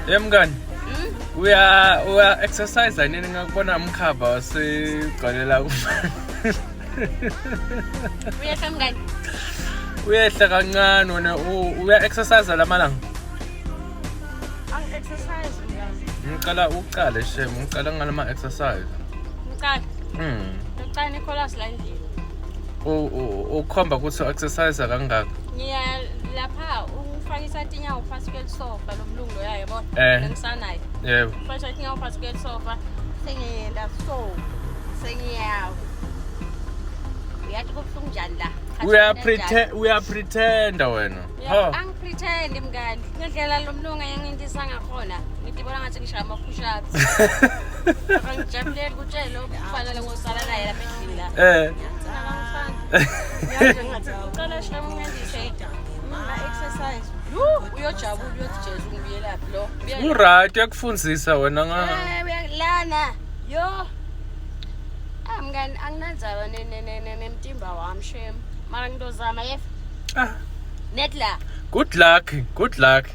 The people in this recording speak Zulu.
Mngani. Uya exercise nini ngakubona umkhaba wasigcolela Uyehla mngani. Uyehla kancane wena uya exercise lamalanga. Exercise mngani. Ngicala uqale shem, ngicala ngalama exercise. Ngicala. Ngicala Nicholas la endlini. Ukhomba ukuthi exercise kangaka. Ngiya lapha ufakisa tinyawo phansi kwesofa lomlungu yayo yabona ngisanayo. Yebo. Ufakisa tinyawo phansi kwesofa sengiyenda so sengiyawo. Uyathi kubuhlungu njani la? Uya pretenda wena. Ha. Angipretend mngani. Ngendlela lomlungu engintisa ngakhona. Ngidibona ngathi ngishaya ama push ups. Angijabulele ukutshela ukufanele ngosala naye lapha endlini la. Ucala shame ngandishe ma exercise. Uyojabula uyojeza ungibuyelaphi lo. Uright yakufundisa wena nga. Uyalana. Yo. Mngani anginandzaba nemtimba wami shem. Mara ngidozama yef. Netla. Good luck.